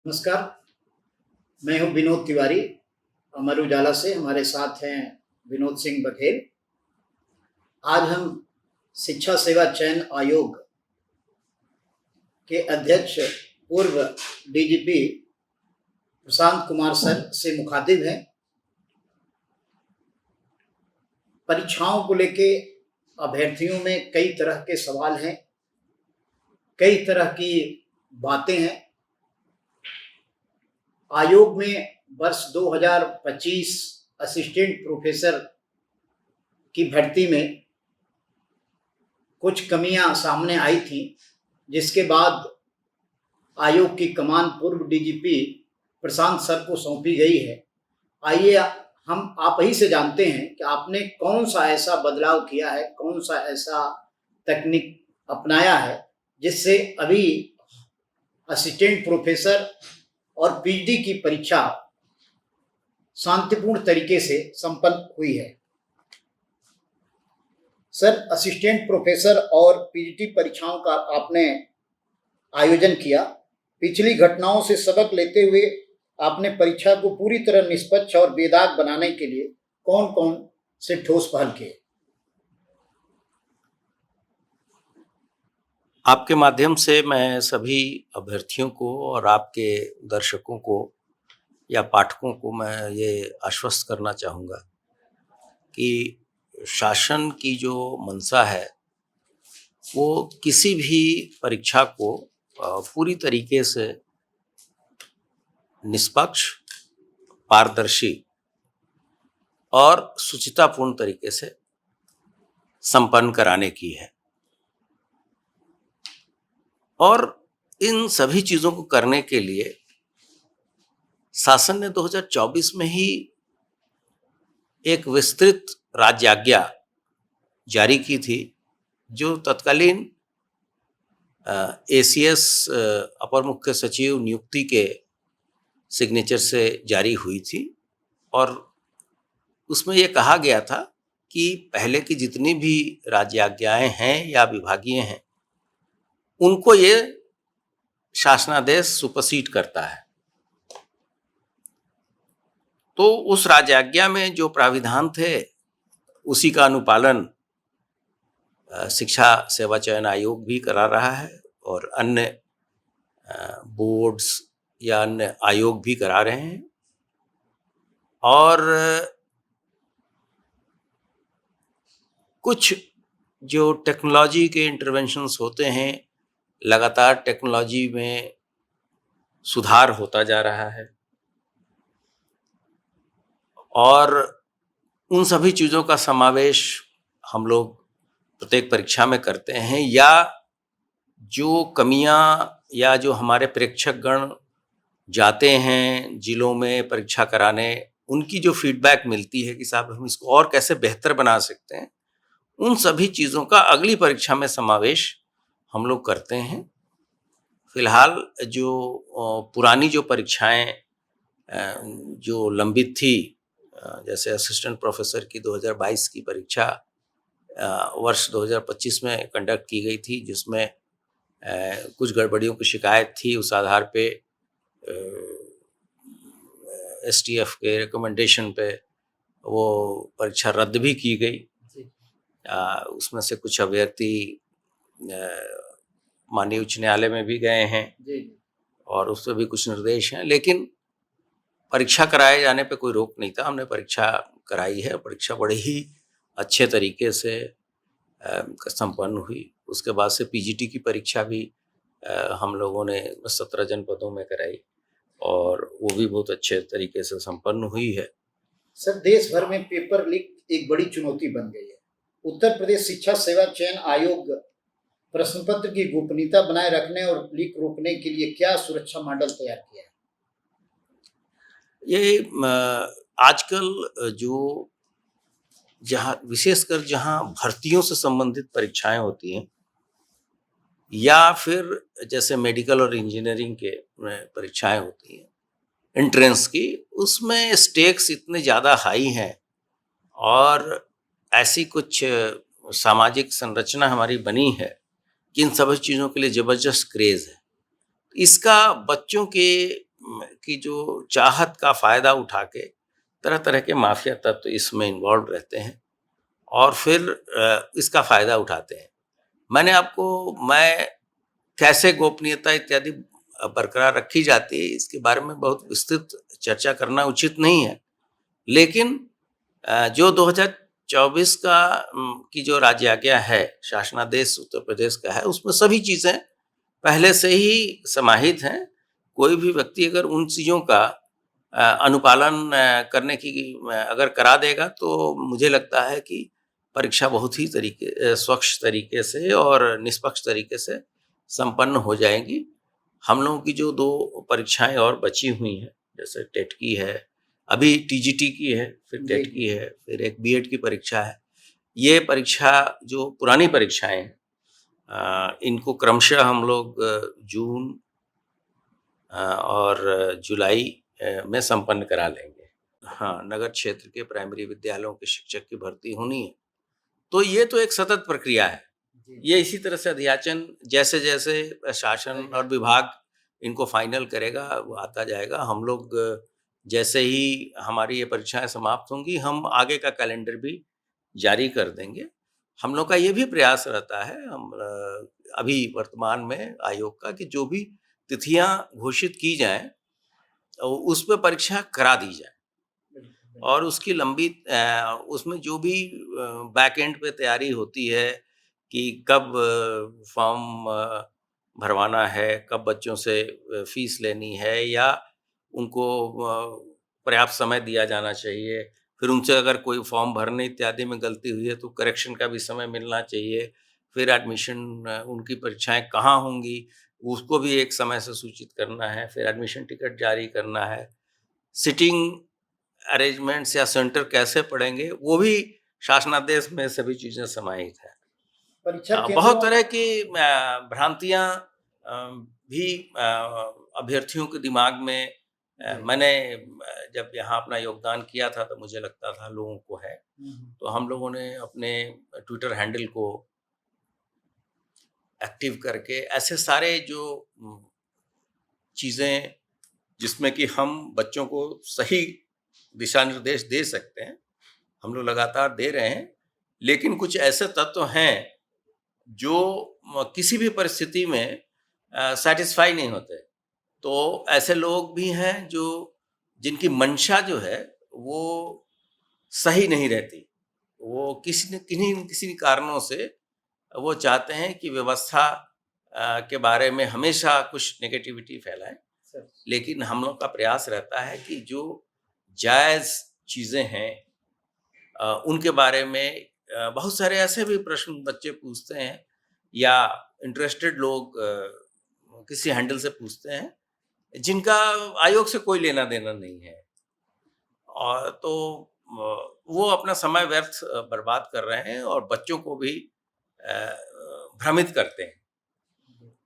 नमस्कार, मैं हूं विनोद तिवारी, अमर उजाला से। हमारे साथ हैं विनोद सिंह बघेल। आज हम शिक्षा सेवा चयन आयोग के अध्यक्ष पूर्व डीजीपी प्रशांत कुमार सर से मुखातिब हैं। परीक्षाओं को लेके अभ्यर्थियों में कई तरह के सवाल हैं, कई तरह की बातें हैं। आयोग में वर्ष 2025 असिस्टेंट प्रोफेसर की भर्ती में कुछ कमियां सामने आई थी, जिसके बाद आयोग की कमान पूर्व डीजीपी प्रशांत सर को सौंपी गई है। आइए हम आप ही से जानते हैं कि आपने कौन सा ऐसा बदलाव किया है, कौन सा ऐसा तकनीक अपनाया है जिससे अभी असिस्टेंट प्रोफेसर और पीएचडी की परीक्षा शांतिपूर्ण तरीके से संपन्न हुई है। सर, असिस्टेंट प्रोफेसर और पीएचडी परीक्षाओं का आपने आयोजन किया। पिछली घटनाओं से सबक लेते हुए आपने परीक्षा को पूरी तरह निष्पक्ष और बेदाग बनाने के लिए कौन कौन से ठोस पहल किए? आपके माध्यम से मैं सभी अभ्यर्थियों को और आपके दर्शकों को या पाठकों को मैं ये आश्वस्त करना चाहूँगा कि शासन की जो मंशा है वो किसी भी परीक्षा को पूरी तरीके से निष्पक्ष, पारदर्शी और शुचितापूर्ण तरीके से संपन्न कराने की है। और इन सभी चीज़ों को करने के लिए शासन ने 2024 में ही एक विस्तृत राज्य आज्ञा जारी की थी, जो तत्कालीन एसीएस अपर मुख्य सचिव नियुक्ति के सिग्नेचर से जारी हुई थी। और उसमें ये कहा गया था कि पहले की जितनी भी राज्य आज्ञाएं हैं या विभागीय हैं, उनको ये शासनादेश सुपरसीड करता है। तो उस राज्याज्ञा में जो प्राविधान थे उसी का अनुपालन शिक्षा सेवा चयन आयोग भी करा रहा है और अन्य बोर्ड्स या अन्य आयोग भी करा रहे हैं। और कुछ जो टेक्नोलॉजी के इंटरवेंशंस होते हैं, लगातार टेक्नोलॉजी में सुधार होता जा रहा है और उन सभी चीज़ों का समावेश हम लोग प्रत्येक परीक्षा में करते हैं। या जो कमियां या जो हमारे प्रेक्षकगण जाते हैं जिलों में परीक्षा कराने, उनकी जो फीडबैक मिलती है कि साहब हम इसको और कैसे बेहतर बना सकते हैं, उन सभी चीज़ों का अगली परीक्षा में समावेश हम लोग करते हैं। फिलहाल जो पुरानी जो परीक्षाएं जो लंबित थी, जैसे असिस्टेंट प्रोफेसर की 2022 की परीक्षा वर्ष 2025 में कंडक्ट की गई थी, जिसमें कुछ गड़बड़ियों की शिकायत थी। उस आधार पे एसटीएफ के रिकमेंडेशन पे वो परीक्षा रद्द भी की गई। उसमें से कुछ अभ्यर्थी माननीय उच्च न्यायालय में भी गए हैं और उस पर भी कुछ निर्देश हैं, लेकिन परीक्षा कराए जाने पे कोई रोक नहीं था। हमने परीक्षा कराई है, परीक्षा बड़े ही अच्छे तरीके से संपन्न हुई। उसके बाद से पीजीटी की परीक्षा भी हम लोगों ने 17 जनपदों में कराई और वो भी बहुत अच्छे तरीके से संपन्न हुई है। सर, देश भर में पेपर लीक एक बड़ी चुनौती बन गई है। उत्तर प्रदेश शिक्षा सेवा चयन आयोग प्रश्न पत्र की गोपनीयता बनाए रखने और लीक रोकने के लिए क्या सुरक्षा मॉडल तैयार किया है? ये आजकल जो विशेषकर जहाँ भर्तियों से संबंधित परीक्षाएं होती हैं या फिर जैसे मेडिकल और इंजीनियरिंग के परीक्षाएं होती हैं एंट्रेंस की, उसमें स्टेक्स इतने ज़्यादा हाई हैं और ऐसी कुछ सामाजिक संरचना हमारी बनी है कि इन सभी चीज़ों के लिए ज़बरदस्त क्रेज़ है। इसका बच्चों के की जो चाहत का फ़ायदा उठा के तरह तरह के माफिया तत्व इसमें इन्वॉल्व रहते हैं और फिर इसका फ़ायदा उठाते हैं। मैं कैसे गोपनीयता इत्यादि बरकरार रखी जाती है, इसके बारे में बहुत विस्तृत चर्चा करना उचित नहीं है। लेकिन जो 2024 की जो राज्य आज्ञा है, शासनादेश उत्तर प्रदेश का है, उसमें सभी चीज़ें पहले से ही समाहित हैं। कोई भी व्यक्ति अगर उन चीज़ों का अनुपालन करने की अगर करा देगा, तो मुझे लगता है कि परीक्षा बहुत ही स्वच्छ तरीके से और निष्पक्ष तरीके से संपन्न हो जाएगी। हम लोगों की जो 2 परीक्षाएँ और बची हुई हैं, जैसे टेट की है, अभी टीजीटी की है, फिर टेट की है, फिर एक बीएड की परीक्षा है। ये परीक्षा जो पुरानी परीक्षाएँ हैं, इनको क्रमशः हम लोग जून और जुलाई में संपन्न करा लेंगे। हाँ, नगर क्षेत्र के प्राइमरी विद्यालयों के शिक्षक की भर्ती होनी है। तो ये तो एक सतत प्रक्रिया है। ये इसी तरह से अध्याचन जैसे-जैसे शासन और विभाग इनको फाइनल करेगा, वो आता जाएगा। हम लोग जैसे ही हमारी ये परीक्षाएँ समाप्त होंगी, हम आगे का कैलेंडर भी जारी कर देंगे। हम लोग का ये भी प्रयास रहता है, हम अभी वर्तमान में आयोग का, कि जो भी तिथियाँ घोषित की जाएँ, उस पे परीक्षा करा दी जाए। और उसकी उसमें जो भी बैक एंड पे तैयारी होती है कि कब फॉर्म भरवाना है, कब बच्चों से फीस लेनी है, या उनको पर्याप्त समय दिया जाना चाहिए। फिर उनसे अगर कोई फॉर्म भरने इत्यादि में गलती हुई है तो करेक्शन का भी समय मिलना चाहिए। फिर एडमिशन उनकी परीक्षाएँ कहाँ होंगी, उसको भी एक समय से सूचित करना है। फिर एडमिशन टिकट जारी करना है। सिटिंग अरेंजमेंट्स या सेंटर कैसे पड़ेंगे, वो भी शासनादेश में सभी चीज़ें समाहित हैं। परीक्षा बहुत केंद्रों तरह की भ्रांतियाँ भी अभ्यर्थियों के दिमाग में मैंने जब यहाँ अपना योगदान किया था तो मुझे लगता था लोगों को है। तो हम लोगों ने अपने ट्विटर हैंडल को एक्टिव करके ऐसे सारे जो चीज़ें जिसमें कि हम बच्चों को सही दिशा निर्देश दे सकते हैं, हम लोग लगातार दे रहे हैं। लेकिन कुछ ऐसे तत्व हैं जो किसी भी परिस्थिति में सैटिस्फाई नहीं होते। तो ऐसे लोग भी हैं जो जिनकी मंशा जो है वो सही नहीं रहती। वो किन्हीं न किसी कारणों से वो चाहते हैं कि व्यवस्था के बारे में हमेशा कुछ नेगेटिविटी फैलाएँ। लेकिन हम लोग का प्रयास रहता है कि जो जायज़ चीज़ें हैं उनके बारे में बहुत सारे ऐसे भी प्रश्न बच्चे पूछते हैं या इंटरेस्टेड लोग किसी हैंडल से पूछते हैं, जिनका आयोग से कोई लेना-देना नहीं है। और तो वो अपना समय व्यर्थ बर्बाद कर रहे हैं और बच्चों को भी भ्रमित करते हैं।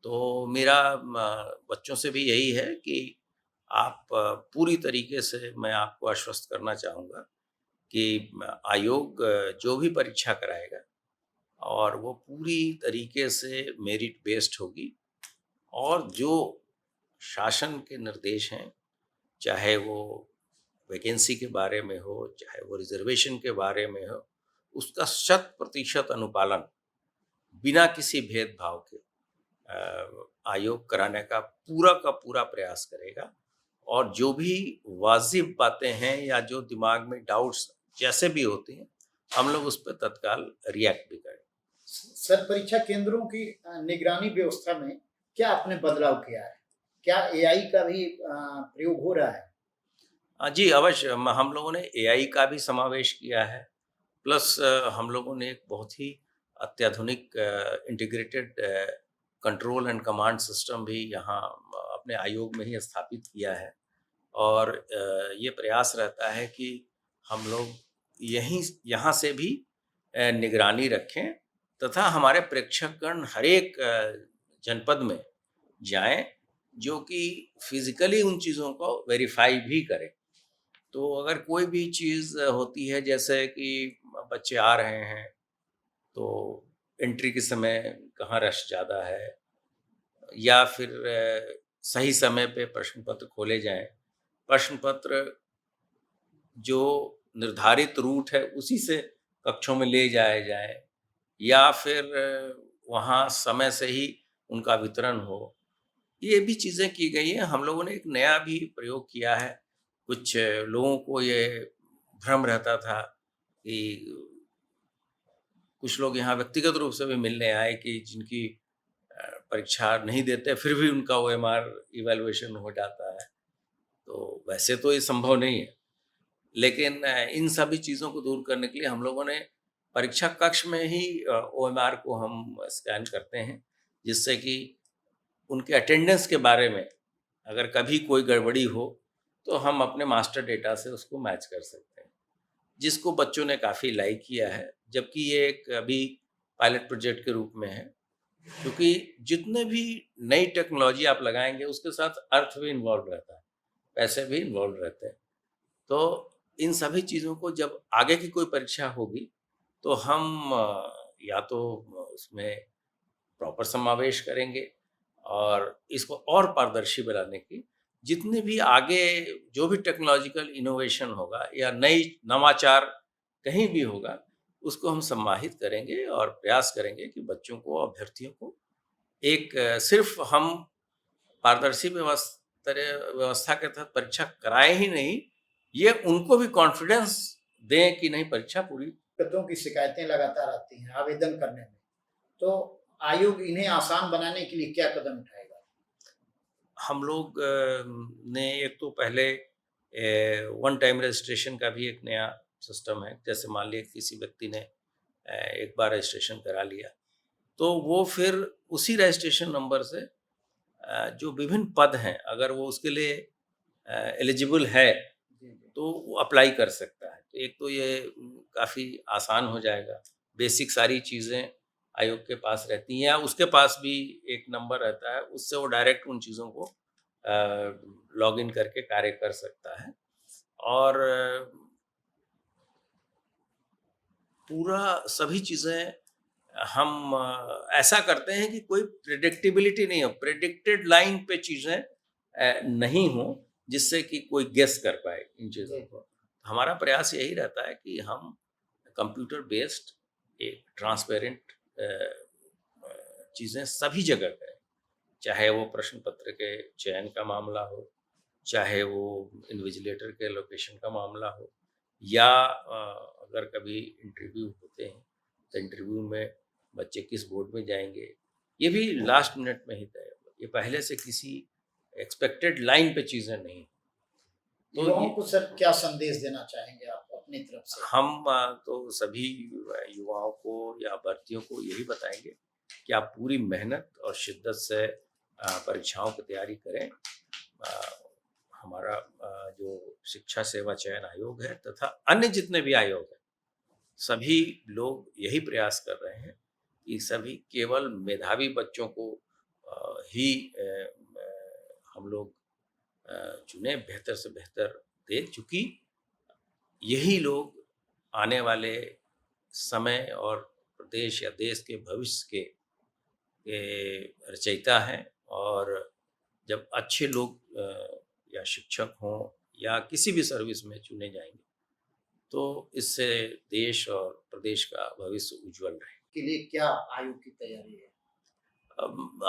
तो मेरा बच्चों से भी यही है कि आप पूरी तरीके से मैं आपको आश्वस्त करना चाहूँगा कि आयोग जो भी परीक्षा कराएगा और वो पूरी तरीके से मेरिट बेस्ड होगी और जो शासन के निर्देश हैं, चाहे वो वैकेंसी के बारे में हो, चाहे वो रिजर्वेशन के बारे में हो, उसका 100% अनुपालन बिना किसी भेदभाव के आयोग कराने का पूरा प्रयास करेगा। और जो भी वाजिब बातें हैं या जो दिमाग में डाउट्स जैसे भी होते हैं, हम लोग उस पर तत्काल रिएक्ट भी करें। सर, परीक्षा केंद्रों की निगरानी व्यवस्था में क्या आपने बदलाव किया है? क्या एआई का भी प्रयोग हो रहा है? जी अवश्य, हम लोगों ने एआई का भी समावेश किया है। प्लस हम लोगों ने एक बहुत ही अत्याधुनिक integrated control and command system भी यहाँ अपने आयोग में ही स्थापित किया है। और ये प्रयास रहता है कि हम लोग यहाँ से भी निगरानी रखें तथा हमारे प्रेक्षकगण हर एक जनपद में जाएं, जो कि फिजिकली उन चीज़ों को वेरीफाई भी करें। तो अगर कोई भी चीज़ होती है, जैसे कि बच्चे आ रहे हैं तो एंट्री के समय कहाँ रश ज़्यादा है, या फिर सही समय पे प्रश्न पत्र खोले जाएं, प्रश्न पत्र जो निर्धारित रूट है उसी से कक्षों में ले जाए जाए, या फिर वहाँ समय से ही उनका वितरण हो। ये भी चीज़ें की गई हैं। हम लोगों ने एक नया भी प्रयोग किया है। कुछ लोगों को ये भ्रम रहता था कि कुछ लोग यहाँ व्यक्तिगत रूप से भी मिलने आए कि जिनकी परीक्षा नहीं देते फिर भी उनका ओएमआर इवैल्यूएशन हो जाता है। तो वैसे तो ये संभव नहीं है। लेकिन इन सभी चीज़ों को दूर करने के लिए हम लोगों ने परीक्षा कक्ष में ही ओएमआर को हम स्कैन करते हैं, जिससे कि उनके अटेंडेंस के बारे में अगर कभी कोई गड़बड़ी हो तो हम अपने मास्टर डेटा से उसको मैच कर सकते हैं, जिसको बच्चों ने काफ़ी लाइक किया है। जबकि ये एक अभी पायलट प्रोजेक्ट के रूप में है, क्योंकि जितने भी नई टेक्नोलॉजी आप लगाएंगे उसके साथ अर्थ भी इन्वॉल्व रहता है, पैसे भी इन्वॉल्व रहते हैं। तो इन सभी चीज़ों को जब आगे की कोई परीक्षा होगी तो हम या तो उसमें प्रॉपर समावेश करेंगे और इसको और पारदर्शी बनाने की जितने भी आगे जो भी टेक्नोलॉजिकल इनोवेशन होगा या नई नवाचार कहीं भी होगा, उसको हम सम्मानित करेंगे और प्रयास करेंगे कि बच्चों को, अभ्यर्थियों को एक सिर्फ हम पारदर्शी व्यवस्था के तहत परीक्षा कराएं ही नहीं, ये उनको भी कॉन्फिडेंस दें कि नहीं, परीक्षा पूरी। दिक्कतों की शिकायतें लगातार आती हैं आवेदन करने में, तो आयोग इन्हें आसान बनाने के लिए क्या कदम उठाएगा? हम लोग ने एक तो पहले वन टाइम रजिस्ट्रेशन का भी एक नया सिस्टम है। जैसे मान लिया किसी व्यक्ति ने एक बार रजिस्ट्रेशन करा लिया, तो वो फिर उसी रजिस्ट्रेशन नंबर से जो विभिन्न पद हैं, अगर वो उसके लिए एलिजिबल है तो वो अप्लाई कर सकता है। तो एक तो ये काफ़ी आसान हो जाएगा। बेसिक सारी चीज़ें आयोग के पास रहती हैं, या उसके पास भी एक नंबर रहता है, उससे वो डायरेक्ट उन चीज़ों को लॉगिन करके कार्य कर सकता है। और पूरा सभी चीज़ें हम ऐसा करते हैं कि कोई प्रेडिक्टेबिलिटी नहीं हो, प्रेडिक्टेड लाइन पे चीज़ें नहीं हो, जिससे कि कोई गेस कर पाए इन चीज़ों को। हमारा प्रयास यही रहता है कि हम कंप्यूटर बेस्ड एक ट्रांसपेरेंट चीज़ें सभी जगह करें, चाहे वो प्रश्न पत्र के चयन का मामला हो, चाहे वो इन्विजिलेटर के लोकेशन का मामला हो, या अगर कभी इंटरव्यू होते हैं तो इंटरव्यू में बच्चे किस बोर्ड में जाएंगे, ये भी लास्ट मिनट में ही तय होगा। ये पहले से किसी एक्सपेक्टेड लाइन पे चीज़ें नहीं। तो युवाओं को सर क्या संदेश देना चाहेंगे आप अपनी तरफ से? हम तो सभी युवाओं को या भर्तियों को यही बताएंगे कि आप पूरी मेहनत और शिद्दत से परीक्षाओं की तैयारी करें। हमारा जो शिक्षा सेवा चयन आयोग है तथा अन्य जितने भी आयोग हैं, सभी लोग यही प्रयास कर रहे हैं कि सभी केवल मेधावी बच्चों को ही हम लोग चुने, बेहतर से बेहतर दें, चूँकि यही लोग आने वाले समय और प्रदेश या देश के भविष्य के रचयिता हैं। और जब अच्छे लोग या शिक्षक हों या किसी भी सर्विस में चुने जाएंगे तो इससे देश और प्रदेश का भविष्य उज्जवल रहे। के लिए क्या आयोग की तैयारी है?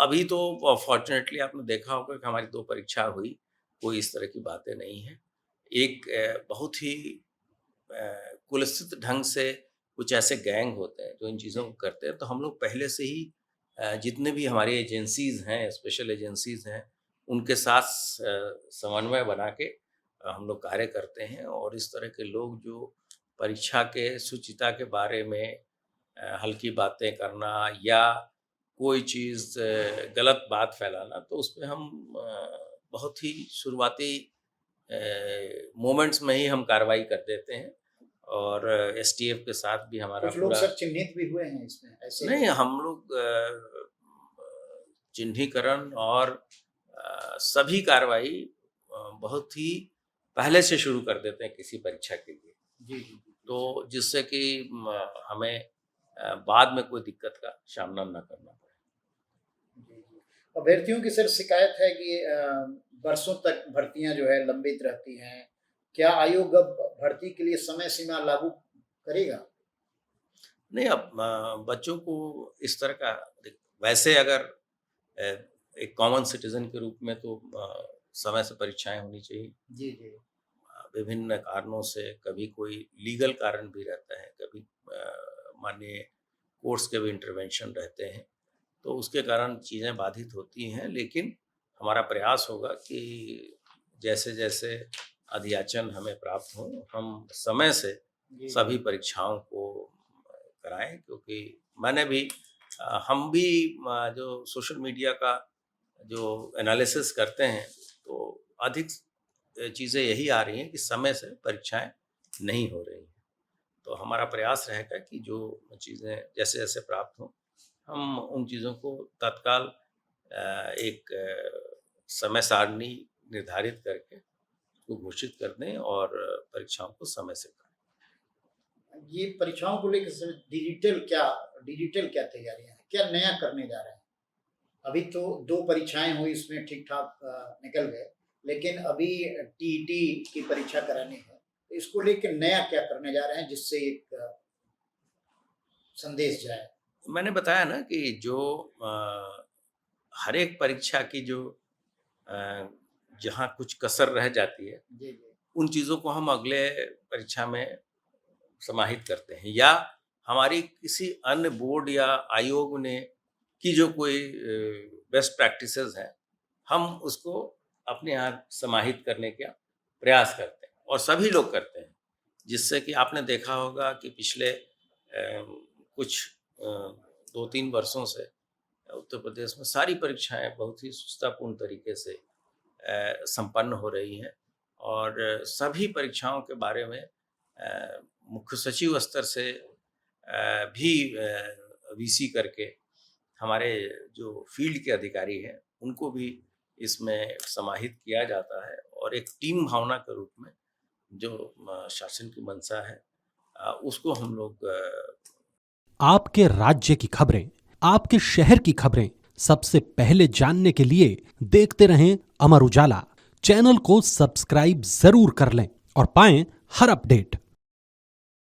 अभी तो फॉर्चुनेटली आपने देखा होगा कि हमारी 2 परीक्षा हुई, कोई इस तरह की बातें नहीं हैं। एक बहुत ही कुलसित ढंग से कुछ ऐसे गैंग होते हैं जो इन चीज़ों को करते हैं, तो हम लोग पहले से ही जितने भी हमारी एजेंसीज़ हैं, स्पेशल एजेंसीज़ हैं, उनके साथ समन्वय बना के हम लोग कार्य करते हैं। और इस तरह के लोग जो परीक्षा के शुचिता के बारे में हल्की बातें करना या कोई चीज़ गलत बात फैलाना, तो उसपे हम बहुत ही शुरुआती मोमेंट्स में ही हम कार्रवाई कर देते हैं। और एसटीएफ के साथ भी हमारा कुछ लोग पूरा सर चिन्हित भी हुए हैं इसमें ऐसे? नहीं, हम लोग चिन्हीकरण और सभी कार्रवाई बहुत ही पहले से शुरू कर देते हैं किसी परीक्षा के लिए। जी, जी, जी। तो जिससे कि हमें बाद में कोई दिक्कत का सामना ना करना पड़े। जी, जी। अभ्यर्थियों की सर शिकायत है कि वर्षों तक भर्तियां जो है लंबित रहती हैं। क्या आयोग अब भर्ती के लिए समय सीमा लागू करेगा? नहीं, अब बच्चों को इस तरह का वैसे अगर एक कॉमन सिटीजन के रूप में तो समय से परीक्षाएं होनी चाहिए। जी जी। विभिन्न कारणों से कभी कोई लीगल कारण भी रहता है, कभी माननीय कोर्ट्स के भी इंटरवेंशन रहते हैं, तो उसके कारण चीज़ें बाधित होती हैं। लेकिन हमारा प्रयास होगा कि जैसे जैसे अधियाचन हमें प्राप्त हों, हम समय से जी सभी परीक्षाओं को कराएं, क्योंकि मैंने भी हम भी जो सोशल मीडिया का जो एनालिसिस करते हैं, तो अधिक चीज़ें यही आ रही हैं कि समय से परीक्षाएं नहीं हो रही हैं। तो हमारा प्रयास रहेगा कि जो चीज़ें जैसे जैसे प्राप्त हों, हम उन चीज़ों को तत्काल एक समय सारणी निर्धारित करके उसको घोषित कर दें और परीक्षाओं को समय से करें। ये परीक्षाओं को लेकर सर डिजिटल क्या तैयारियां हैं? क्या नया करने जा रहे हैं? अभी तो 2 परीक्षाएं हुई, इसमें ठीक-ठाक निकल गए, लेकिन अभी टीईटी की परीक्षा करानी है। तो इसको लेके नया क्या करने जा रहे हैं जिससे एक संदेश जाए? मैंने बताया ना कि जो हर एक परीक्षा की जो जहाँ कुछ कसर रह जाती है, जी, जी। उन चीज़ों को हम अगले परीक्षा में समाहित करते हैं, या हमारी किसी अन्य बोर्ड या आयोग ने की जो कोई बेस्ट प्रैक्टिसेस हैं, हम उसको अपने यहाँ समाहित करने का प्रयास करते हैं और सभी लोग करते हैं। जिससे कि आपने देखा होगा कि पिछले कुछ 2-3 वर्षों से उत्तर प्रदेश में सारी परीक्षाएं बहुत ही सुचारूपूर्ण तरीके से संपन्न हो रही हैं, और सभी परीक्षाओं के बारे में मुख्य सचिव स्तर से भी वीसी करके हमारे जो फील्ड के अधिकारी हैं उनको भी इसमें समाहित किया जाता है, और एक टीम भावना के रूप में जो शासन की मंशा है उसको हम लोग आपके राज्य की खबरें, आपके शहर की खबरें सबसे पहले जानने के लिए देखते रहें अमर उजाला। चैनल को सब्सक्राइब जरूर कर लें और पाएं हर अपडेट।